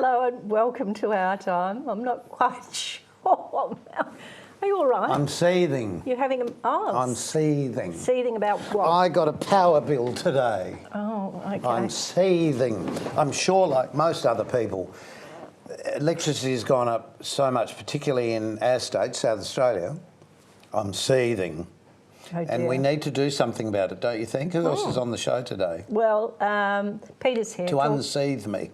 Hello and welcome to Our Time. I'm not quite sure. Are you all right? I'm seething. You're having a... Oh. I'm seething. Seething about what? I got a power bill today. Oh, okay. I'm seething. I'm sure, like most other people, electricity has gone up so much, particularly in our state, South Australia. I'm seething. Oh, and we need to do something about it, don't you think? Who else is on the show today? Well, Peter's here. To unseethe me.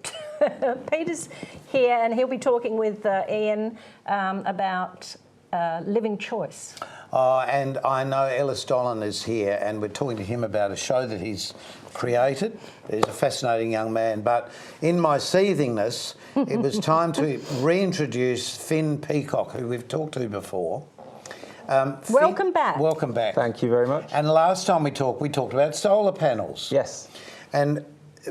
Peter's here and he'll be talking with Ian about living choice. And I know Ellis Dolan is here and we're talking to him about a show that he's created. He's a fascinating young man. But in my seethingness, it was time to reintroduce Finn Peacock, who we've talked to before. Welcome back. Welcome back. Thank you very much. And last time we talked about solar panels. Yes. And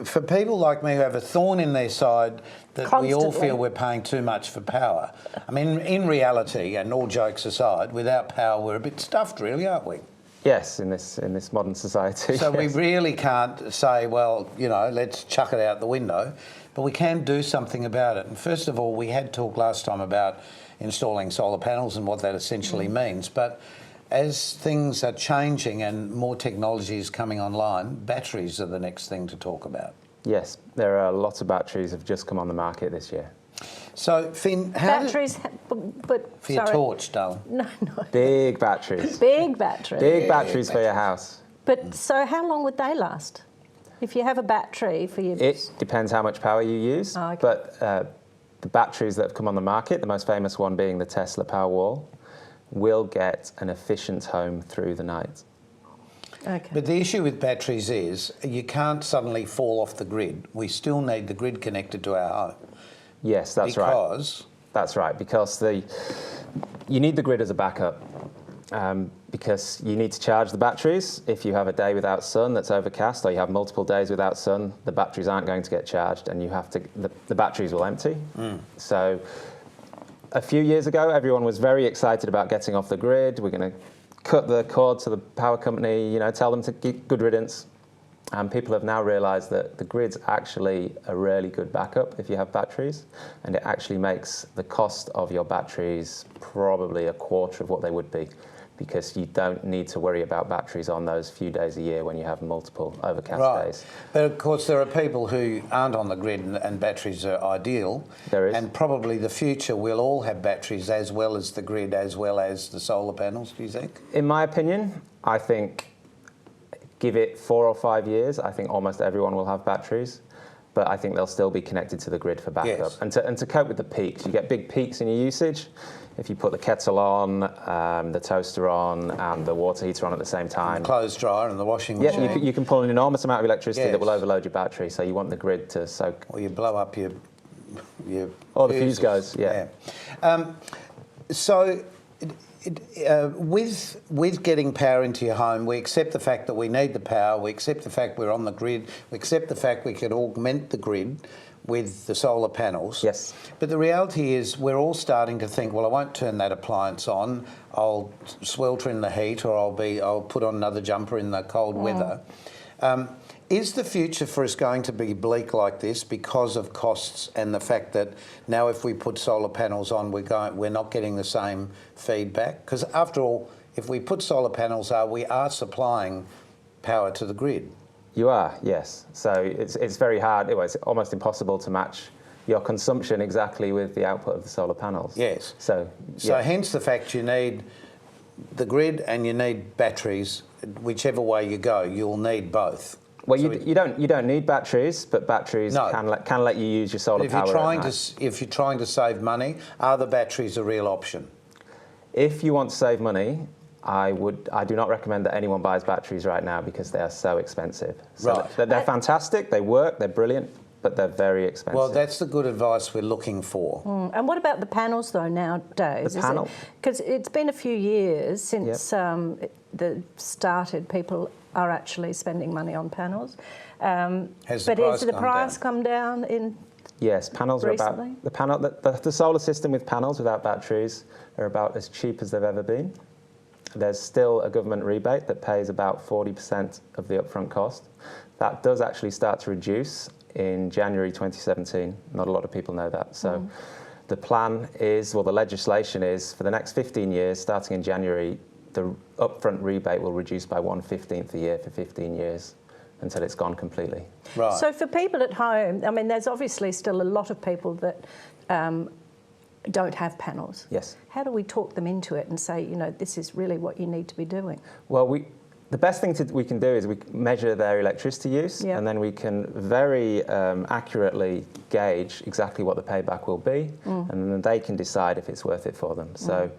for people like me who have a thorn in their side that we all feel we're paying too much for power. I mean, in reality, and all jokes aside, without power we're a bit stuffed really, aren't we? Yes, in this modern society. So yes. We really can't say, well, you know, let's chuck it out the window, but we can do something about it. And first of all, we had talked last time about installing solar panels and what that essentially means. But as things are changing and more technology is coming online, batteries are the next thing to talk about. Yes, there are lots of batteries have just come on the market this year. So, Finn, how batteries, but for your torch, darling. No. Big batteries. Big batteries. Big batteries for your house. But so how long would they last? If you have a battery for your... It depends how much power you use. Oh, okay. But the batteries that have come on the market, the most famous one being the Tesla Powerwall, will get an efficient home through the night. Okay. But the issue with batteries is you can't suddenly fall off the grid. We still need the grid connected to our home. Yes, that's right. Because? That's right, because you need the grid as a backup. Because you need to charge the batteries. If you have a day without sun that's overcast, or you have multiple days without sun, the batteries aren't going to get charged, and you have to the batteries will empty. So a few years ago, everyone was very excited about getting off the grid. We're going to cut the cord to the power company, you know, tell them to get good riddance. And people have now realised that the grid's actually a really good backup if you have batteries, and it actually makes the cost of your batteries probably a quarter of what they would be, because you don't need to worry about batteries on those few days a year when you have multiple overcast days. But of course there are people who aren't on the grid and batteries are ideal. There is. And probably the future we'll all have batteries as well as the grid, as well as the solar panels, do you think? In my opinion, I think give it 4 or 5 years, I think almost everyone will have batteries. But I think they'll still be connected to the grid for backup. Yes. And to cope with the peaks. You get big peaks in your usage. If you put the kettle on, the toaster on, and the water heater on at the same time. And the clothes dryer and the washing machine. Yeah, you can pull an enormous amount of electricity that will overload your battery, so you want the grid to soak. Or you blow up your or the fuse goes, yeah. So with getting power into your home, we accept the fact that we need the power, we accept the fact we're on the grid, we accept the fact we can augment the grid with the solar panels. Yes. But the reality is we're all starting to think, well, I won't turn that appliance on, I'll swelter in the heat, or I'll put on another jumper in the cold weather. Is the future for us going to be bleak like this because of costs and the fact that now if we put solar panels on, we're not getting the same feedback? Because after all, if we put solar panels on, we are supplying power to the grid. You are, yes. So it's very hard, it's almost impossible to match your consumption exactly with the output of the solar panels. Yes. So hence the fact you need the grid and you need batteries. Whichever way you go, you'll need both. Well, you don't need batteries, but batteries can let you use your solar power. If you're trying to save money, are the batteries a real option? If you want to save money, I do not recommend that anyone buys batteries right now because they are so expensive. So they're fantastic, they work, they're brilliant, but they're very expensive. Well, that's the good advice we're looking for. And what about the panels, though, nowadays? The panel? Because it's been a few years since people are actually spending money on panels. Has the price come down in Yes, panels recently? are about... The solar system with panels without batteries are about as cheap as they've ever been. There's still a government rebate that pays about 40% of the upfront cost. That does actually start to reduce in January 2017. Not a lot of people know that. So the plan is, well, the legislation is, for the next 15 years, starting in January, the upfront rebate will reduce by 1/15 a year for 15 years until it's gone completely. Right. So for people at home, I mean, there's obviously still a lot of people that don't have panels. Yes. How do we talk them into it and say, you know, this is really what you need to be doing? Well, the best thing we can do is we measure their electricity use, Yeah. and then we can very accurately gauge exactly what the payback will be, and then they can decide if it's worth it for them. So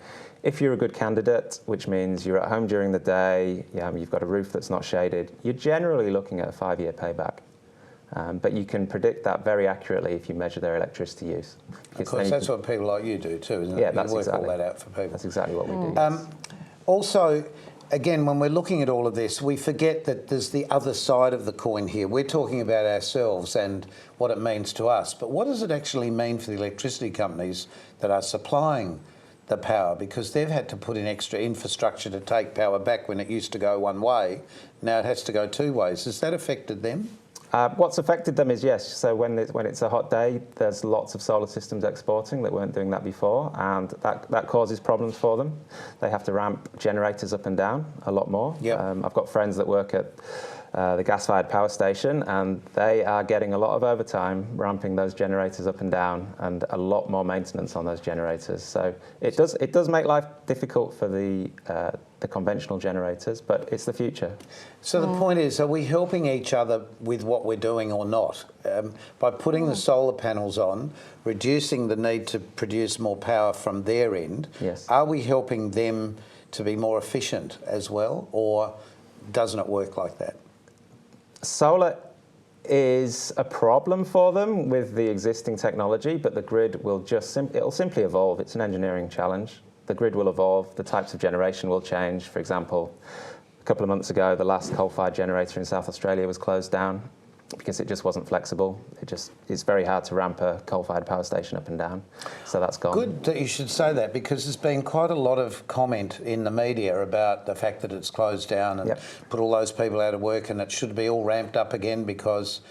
if you're a good candidate, which means you're at home during the day, you've got a roof that's not shaded, you're generally looking at a 5-year payback. But you can predict that very accurately if you measure their electricity use. Of course, that's what people like you do too, isn't it? Yeah, that's you work exactly. all that out for people. That's exactly what we do. Yes. Also, again, when we're looking at all of this, we forget that there's the other side of the coin here. We're talking about ourselves and what it means to us, but what does it actually mean for the electricity companies that are supplying the power? Because they've had to put in extra infrastructure to take power back when it used to go one way. Now it has to go two ways. Has that affected them? What's affected them is, yes, so when it's a hot day, there's lots of solar systems exporting that weren't doing that before, and that causes problems for them. They have to ramp generators up and down a lot more. Yep. I've got friends that work at the gas-fired power station, and they are getting a lot of overtime ramping those generators up and down, and a lot more maintenance on those generators. So it does make life difficult for the conventional generators, but it's the future. So the point is, are we helping each other with what we're doing or not? By putting the solar panels on, reducing the need to produce more power from their end, Yes. are we helping them to be more efficient as well, or doesn't it work like that? Solar is a problem for them with the existing technology, but the grid will it'll simply evolve. It's an engineering challenge. The grid will evolve, the types of generation will change. For example, a couple of months ago, the last coal-fired generator in South Australia was closed down because it just wasn't flexible. It's very hard to ramp a coal-fired power station up and down, so that's gone. Good that you should say that, because there's been quite a lot of comment in the media about the fact that it's closed down and Yep. put all those people out of work, and it should be all ramped up again because,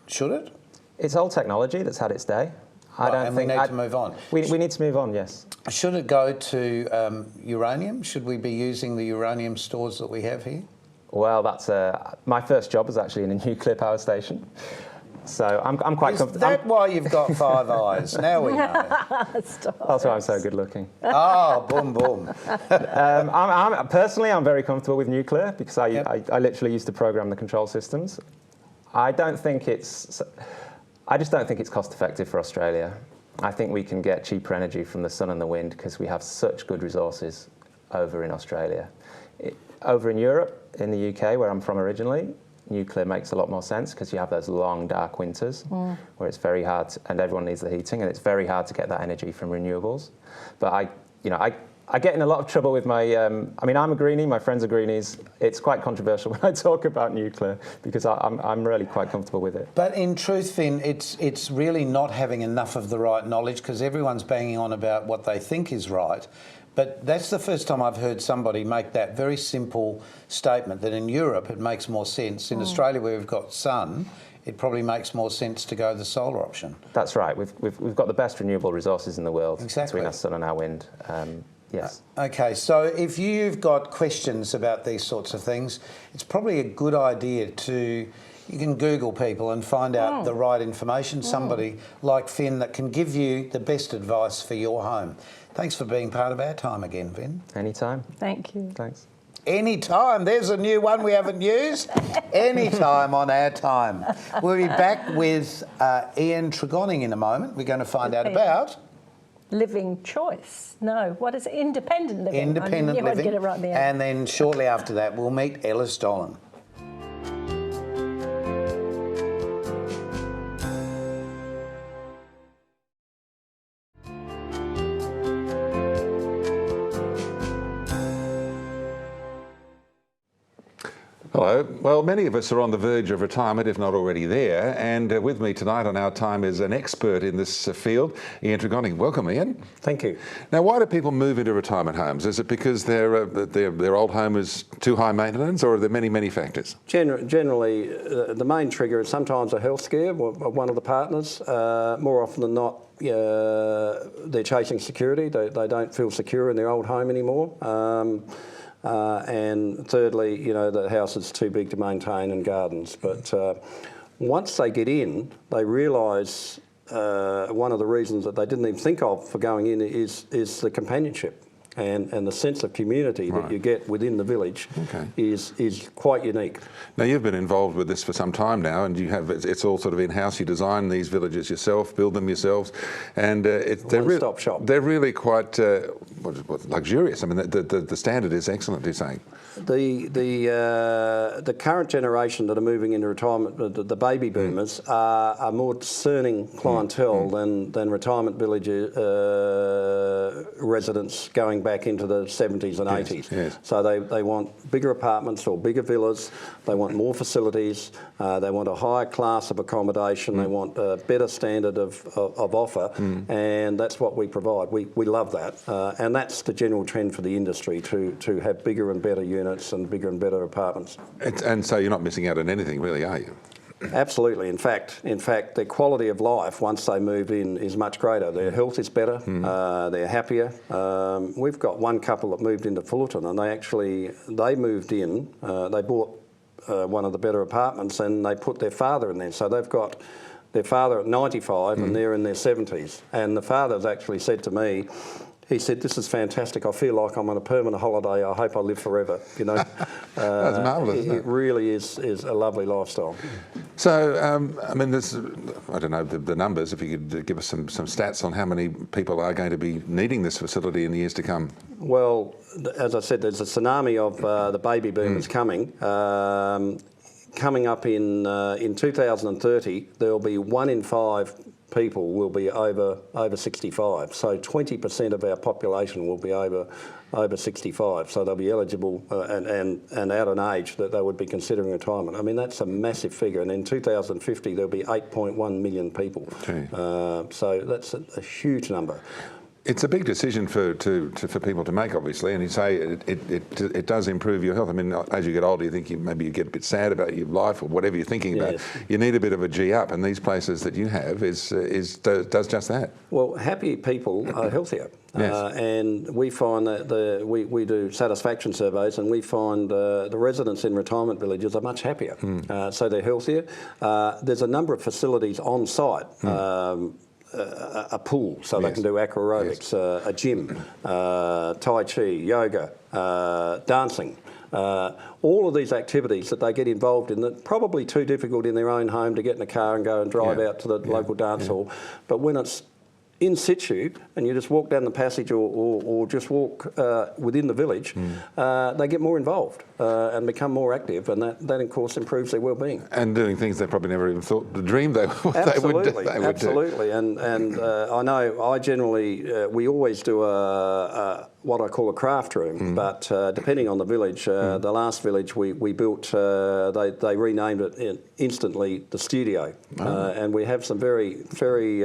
should it? It's old technology that's had its day. I don't and think we need to move on. We need to move on, yes. Should it go to uranium? Should we be using the uranium stores that we have here? Well, that's my first job was actually in a nuclear power station, so I'm quite Is comfortable. that why you've got 5 eyes? Now we know. That's why I'm so good looking. Oh, boom, boom. Personally, I'm very comfortable with nuclear because I literally used to program the control systems. I just don't think it's cost effective for Australia. I think we can get cheaper energy from the sun and the wind because we have such good resources over in Australia. Over in Europe, in the UK, where I'm from originally, nuclear makes a lot more sense because you have those long, dark winters where it's very hard, and everyone needs the heating, and it's very hard to get that energy from renewables. But I get in a lot of trouble with my, I'm a greenie, my friends are greenies. It's quite controversial when I talk about nuclear because I'm really quite comfortable with it. But in truth, Finn, it's really not having enough of the right knowledge because everyone's banging on about what they think is right. But that's the first time I've heard somebody make that very simple statement that in Europe it makes more sense. In Australia, where we've got sun, it probably makes more sense to go the solar option. That's right. We've got the best renewable resources in the world Exactly. between our sun and our wind. Yes. Okay, so if you've got questions about these sorts of things, it's probably a good idea you can Google people and find out the right information, somebody like Finn that can give you the best advice for your home. Thanks for being part of Our Time again, Finn. Anytime. Thank you. Thanks. Anytime. There's a new one we haven't used. Anytime on Our Time. We'll be back with Ian Tregonning in a moment. We're going to find out about Living choice. No, what is it? Independent living. independent I knew I'd living. get it right there. And then shortly after that, we'll meet Ellis Dolan. Hello, Hello. Well, many of us are on the verge of retirement, if not already there. And with me tonight on Our Time is an expert in this field, Ian Tregonning. Welcome, Ian. Thank you. Now, why do people move into retirement homes? Is it because their old home is too high maintenance, or are there many, many factors? Generally, the main trigger is sometimes a health scare of one of the partners. More often than not, they're chasing security. They don't feel secure in their old home anymore. And thirdly, the house is too big to maintain and gardens. But once they get in, they realise one of the reasons that they didn't even think of for going in is the companionship. And the sense of community that you get within the village is quite unique. Now, you've been involved with this for some time now, and it's all sort of in-house. You design these villages yourself, build them yourselves, and they're one-stop shop. They're really quite luxurious. I mean, the standard is excellent, you're saying. The current generation that are moving into retirement, the baby boomers, are more discerning clientele than retirement village residents going back into the 70s and 80s. Yes. So they want bigger apartments or bigger villas, they want more facilities, they want a higher class of accommodation, they want a better standard of offer, and that's what we provide. We love that, and that's the general trend for the industry, to have bigger and better units and bigger and better apartments. And so you're not missing out on anything, really, are you? Absolutely. In fact, their quality of life once they move in is much greater. Their health is better. They're happier. We've got one couple that moved into Fullerton, and they moved in. They bought one of the better apartments, and they put their father in there. So they've got their father at 95, and they're in their 70s. And the father's actually said to me, he said, "This is fantastic. I feel like I'm on a permanent holiday. I hope I live forever." That's marvellous. Isn't it? It really is a lovely lifestyle. So, I mean, I don't know the numbers. If you could give us some stats on how many people are going to be needing this facility in the years to come. Well, as I said, there's a tsunami of the baby boomers coming. Coming up in 2030, there'll be 1 in 5 people will be over 65. So 20% of our population will be over 65. So they'll be eligible and out on age that they would be considering retirement. I mean, that's a massive figure. And in 2050, there'll be 8.1 million people. So that's a huge number. It's a big decision for people to make, obviously, and you say it does improve your health. I mean, as you get older, you think maybe you get a bit sad about your life or whatever you're thinking about. You need a bit of a G up, and these places that you have does just that. Well, happy people are healthier. And we find that we do satisfaction surveys, and we find the residents in retirement villages are much happier. So they're healthier. There's a number of facilities on site. A pool, so they can do aqua aerobics, a gym, Tai Chi, yoga, dancing. All of these activities that they get involved in that probably too difficult in their own home to get in a car and go and drive out to the local dance hall. But when it's in situ and you just walk down the passage or just walk within the village, they get more involved and become more active, and that of course improves their well-being. And doing things they probably never even thought, dreamed they would do. Absolutely. And I know I generally, we always do what I call a craft room, but depending on the village, the last village we built, they renamed it instantly the studio. And we have some very, very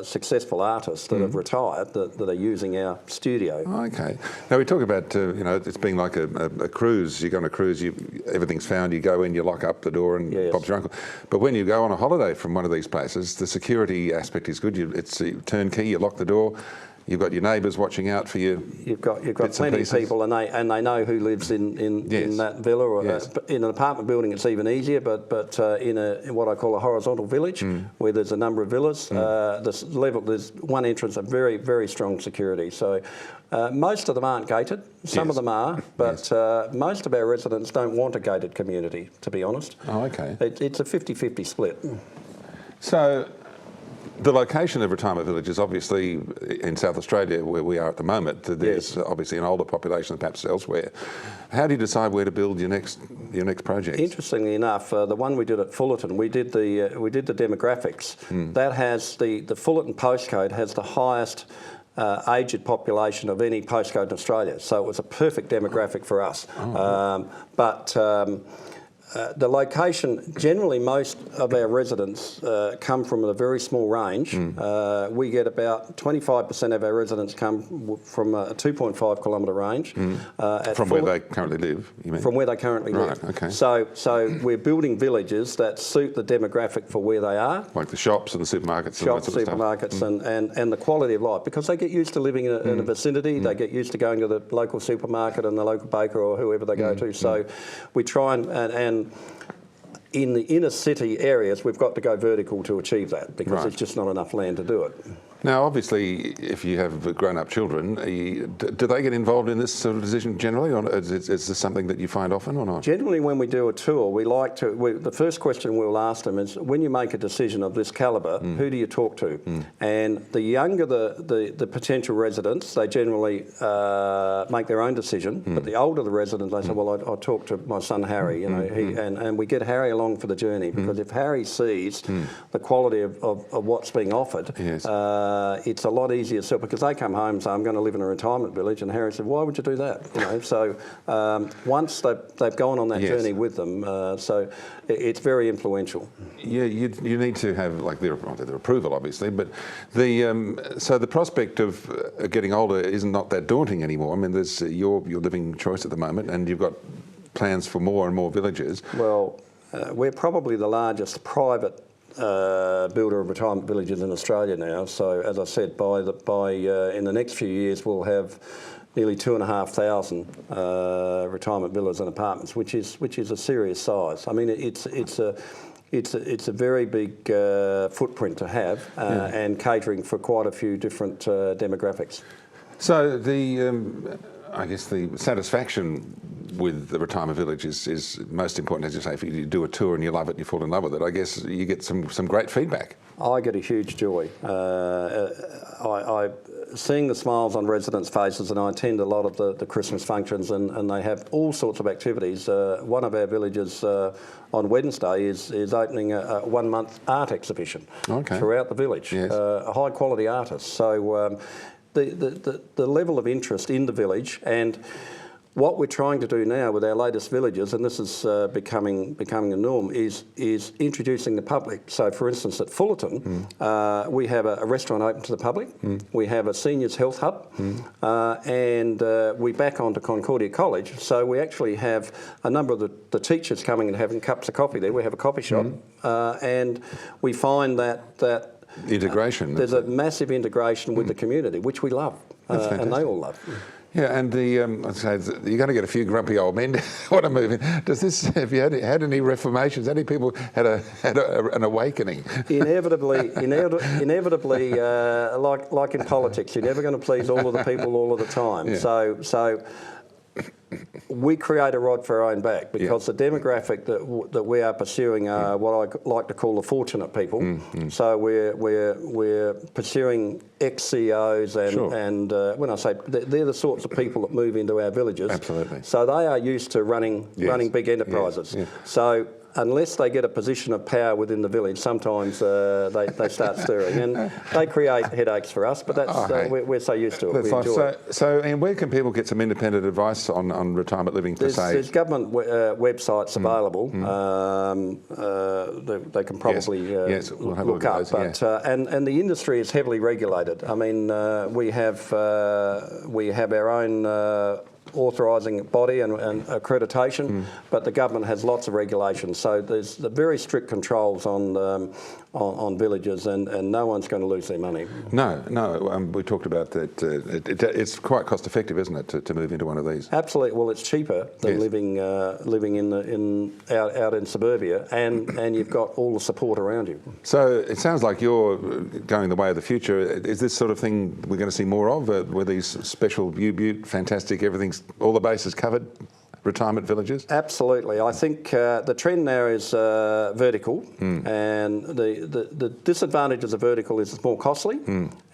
successful artists that have retired that are using our studio. Okay. Now we talk about, it's being like a cruise. You go on a cruise, everything's found, you go in, you lock up the door and Bob's your uncle. But when you go on a holiday from one of these places, the security aspect is good. It's turnkey, you lock the door. You've got your neighbours watching out for you. You've got plenty of people, and they know who lives in that villa. Or in an apartment building, it's even easier. But in what I call a horizontal village, where there's a number of villas, there's one entrance of very, very strong security. So most of them aren't gated. Some of them are, but most of our residents don't want a gated community, to be honest. Oh, okay. It's a 50-50 split. So the location of retirement villages, obviously in South Australia where we are at the moment, there's obviously an older population than perhaps elsewhere. How do you decide where to build your next project? Interestingly enough, the one we did at Fullerton, we did the demographics. That has the Fullerton postcode has the highest aged population of any postcode in Australia. So it was a perfect demographic for us. The location, generally most of our residents come from a very small range. We get about 25% of our residents come from a 2.5 kilometre range. From where they currently live, you mean? From where they currently live. Okay. So we're building villages that suit the demographic for where they are. Like the shops and the supermarkets Shops, and that sort of supermarkets stuff. and the quality of life, because they get used to living in a vicinity, they get used to going to the local supermarket and the local baker or whoever they go to. So we try and in the inner city areas, we've got to go vertical to achieve that, because there's just not enough land to do it. Now, obviously, if you have grown-up children, do they get involved in this sort of decision generally, or is this something that you find often or not? Generally, when we do a tour, we like to. The first question we'll ask them is, when you make a decision of this calibre, who do you talk to? And the younger the potential residents, they generally make their own decision. But the older the residents, they say, well, I talk to my son Harry, you know, and we get Harry along for the journey, because if Harry sees the quality of what's being offered, it's a lot easier. So because they come home and say, I'm going to live in a retirement village, and Harry said, why would you do that? You know, so once they've gone on that journey with them, so it's very influential. Yeah, you need to have like their approval, obviously, but so the prospect of getting older is not that daunting anymore. I mean, there's your living choice at the moment, and you've got plans for more and more villages. Well, we're probably the largest private builder of retirement villages in Australia now. So, as I said, in the next few years, we'll have nearly 2,500 retirement villas and apartments, which is a serious size. I mean, it's a very big footprint to have, and catering for quite a few different demographics. So I guess the satisfaction with the retirement village is most important, as you say. If you do a tour and you love it, you fall in love with it, I guess you get some great feedback. I get a huge joy. Seeing the smiles on residents' faces, and I attend a lot of the Christmas functions, and they have all sorts of activities. One of our villages on Wednesday is opening a 1-month art exhibition throughout the village. Yes. High quality artists. So the level of interest in the village, and what we're trying to do now with our latest villages, and this is becoming a norm, is introducing the public. So, for instance, at Fullerton, we have a restaurant open to the public. We have a seniors health hub, and we back onto Concordia College. So we actually have a number of the teachers coming and having cups of coffee there. We have a coffee shop, and we find that integration. There's a massive integration with the community, which we love, and they all love. Yeah, and I'd say you're going to get a few grumpy old men want to move in. Have you had any reformations? Any people had an awakening? Inevitably, like in politics, you're never going to please all of the people all of the time. Yeah. So we create a rod for our own back, because the demographic that we are pursuing are what I like to call the fortunate people. So we're pursuing ex-CEOs and when I say they're the sorts of people that move into our villages. Absolutely. So they are used to running big enterprises. Yes. So unless they get a position of power within the village, sometimes they start stirring, and they create headaches for us. But that's we're so used to it. We enjoy it. So, and where can people get some independent advice on retirement living per se? There's government websites available. They can probably we'll have look up. Those, but and the industry is heavily regulated. I mean, we have our own authorising body and accreditation, but the government has lots of regulations. So there's the very strict controls on villages, and no one's going to lose their money. No. We talked about that. It's quite cost effective, isn't it, to move into one of these? Absolutely. Well, it's cheaper than living out in suburbia, and you've got all the support around you. So it sounds like you're going the way of the future. Is this sort of thing we're going to see more of? Were these special fantastic, everything's all the bases covered retirement villages? Absolutely. I think the trend now is vertical, and the disadvantages of vertical is it's more costly,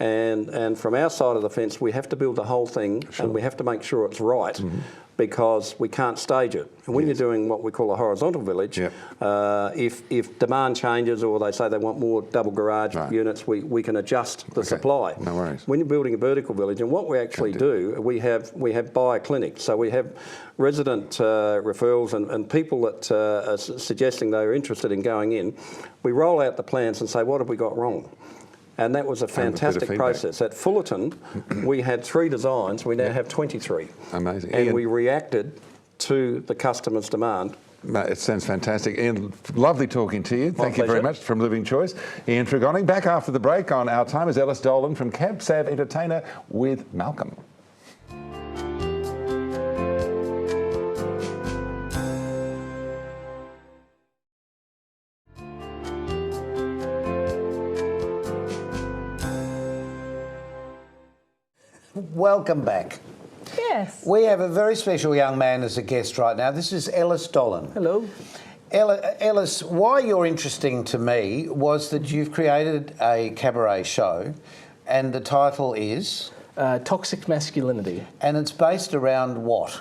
and from our side of the fence we have to build the whole thing, and we have to make sure it's right. because we can't stage it. And when you're doing what we call a horizontal village, if demand changes or they say they want more double garage units, we can adjust the supply. No worries. When you're building a vertical village, and what we actually do, we have buyer clinics. So we have resident referrals and people that are suggesting they're interested in going in. We roll out the plans and say, what have we got wrong? And that was a fantastic process. At Fullerton, we had 3 designs. We now have 23. Amazing. And Ian, we reacted to the customer's demand. It sounds fantastic. Ian, lovely talking to you. Thank you very much from Living Choice. Ian Tregoning, back after the break on Our Time is Ellis Dolan from Camp Sav Entertainer with Malcolm. Welcome back. Yes. We have a very special young man as a guest right now. This is Ellis Dolan. Hello. Ellis, why you're interesting to me was that you've created a cabaret show and the title is? Toxic Masculinity. And it's based around what?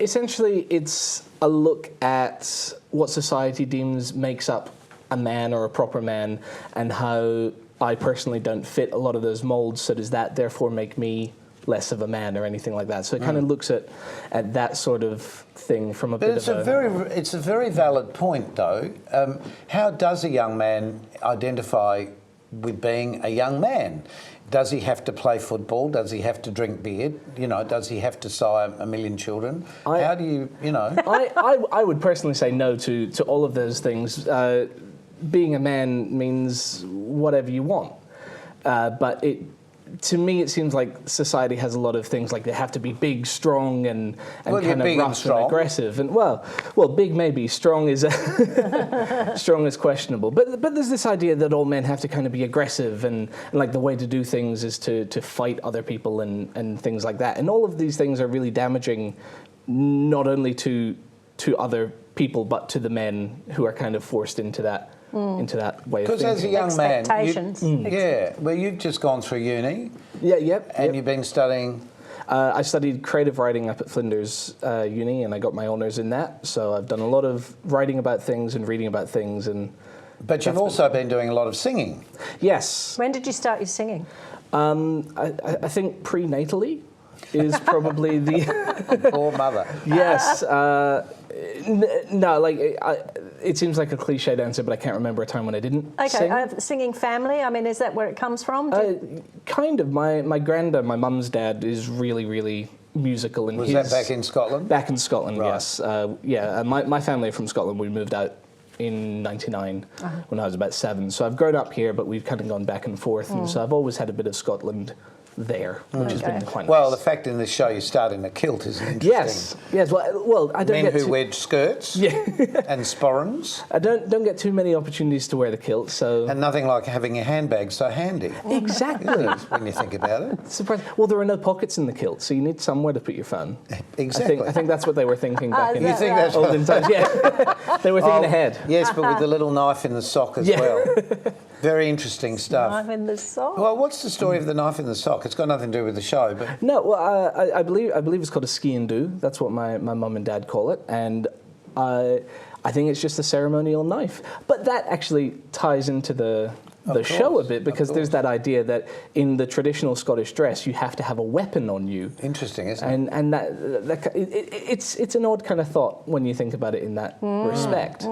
Essentially, it's a look at what society deems makes up a man or a proper man and how I personally don't fit a lot of those molds, so does that therefore make me less of a man or anything like that? So it kind of looks at that sort of thing from a bit of a... It's a very valid point, though. How does a young man identify with being a young man? Does he have to play football? Does he have to drink beer? You know, does he have to sire a million children? How do you, you know... I would personally say no to all of those things. Being a man means whatever you want. But to me, it seems like society has a lot of things like they have to be big, strong, and kind of rough and aggressive. And well, big maybe, strong is strong is questionable. But there's this idea that all men have to kind of be aggressive, and like the way to do things is to fight other people and things like that. And all of these things are really damaging, not only to other people but to the men who are kind of forced into that. Into that way of thinking. Because as a young man, Expectations. you've just gone through uni. And you've been studying. I studied creative writing up at Flinders Uni, and I got my honours in that. So I've done a lot of writing about things and reading about things, But you've also been doing a lot of singing. Yes. When did you start your singing? I think prenatally is probably the Poor mother. Yes. No, like it seems like a cliched answer, but I can't remember a time when I didn't sing. Singing family. I mean, is that where it comes from? Kind of. My granddad, my mum's dad, is really, really musical. And was that back in Scotland? Back in Scotland, right. Yes. My family are from Scotland. We moved out in '99 when I was about 7. So I've grown up here, but we've kind of gone back and forth, and so I've always had a bit of Scotland there, which has been quite nice. Well, the fact in this show you start in a kilt is interesting. Yes. Well, I don't Men get who wear skirts and sporrans. I don't get too many opportunities to wear the kilt, so... And nothing like having your handbag so handy. Exactly. When you think about it. Surprising. Well, there are no pockets in the kilt, so you need somewhere to put your phone. Exactly. I think that's what they were thinking back in You think that's olden times. Yeah. They were thinking ahead. Yes, but with the little knife in the sock as well. Very interesting stuff. Knife in the sock. Well, what's the story of the knife in the sock? It's got nothing to do with the show, but... No, well, I believe it's called a ski and do. That's what my mum and dad call it. And I think it's just a ceremonial knife. But that actually ties into the show a bit, because there's that idea that in the traditional Scottish dress you have to have a weapon on you. Interesting, isn't it? And it's an odd kind of thought when you think about it in that respect.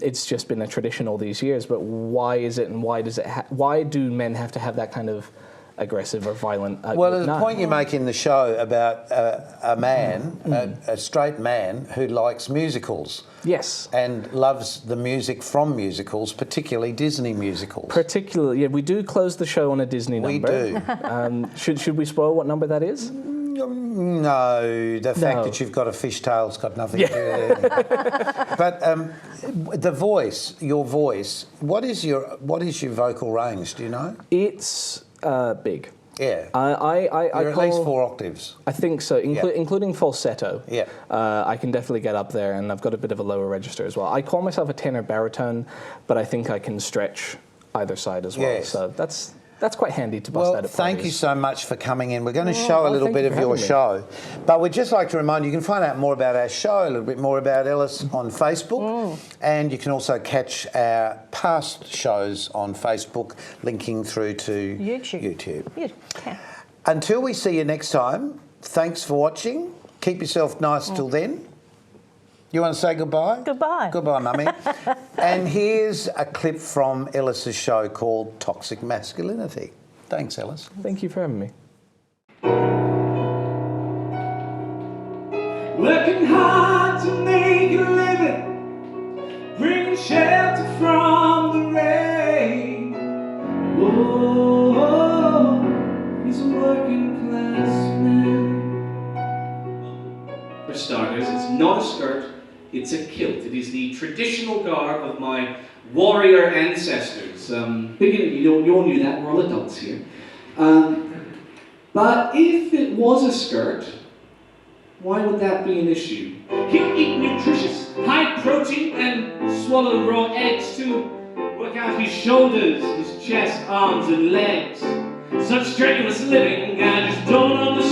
It's just been a tradition all these years, but why is it, and why does it? Why do men have to have that kind of aggressive or violent? Well, there's a point you make in the show about a man, a straight man who likes musicals. Yes. And loves the music from musicals, particularly Disney musicals. Particularly, yeah, we do close the show on a Disney number. We do. Should we spoil what number that is? No, the fact that you've got a fishtail's got nothing to do with it. But the voice, your voice, what is your vocal range? Do you know? It's big. Yeah. You're at least 4 octaves. I think so, including falsetto. Yeah. I can definitely get up there, and I've got a bit of a lower register as well. I call myself a tenor baritone, but I think I can stretch either side as well. Yes. So that's that's quite handy to bust out at thank you parties. so much for coming in. We're going to show a little thank bit you of for your having me. show. But we'd just like to remind you can find out more about our show, a little bit more about Ellis on Facebook. And you can also catch our past shows on Facebook, linking through to YouTube. Yeah. Until we see you next time, thanks for watching. Keep yourself nice till then. You want to say goodbye? Goodbye. Goodbye, Mummy. And here's a clip from Ellis's show called Toxic Masculinity. Thanks, Ellis. Thank you for having me. Working hard to make a living, bringing shelter from the rain. Oh, he's a working class man. For starters, it's not a skirt, it's a kilt. It is the traditional garb of my warrior ancestors. You all knew that, we're all adults here. But if it was a skirt, why would that be an issue? He'll eat nutritious, high protein and swallow raw eggs to work out his shoulders, his chest, arms and legs. Such strenuous living, I just don't understand.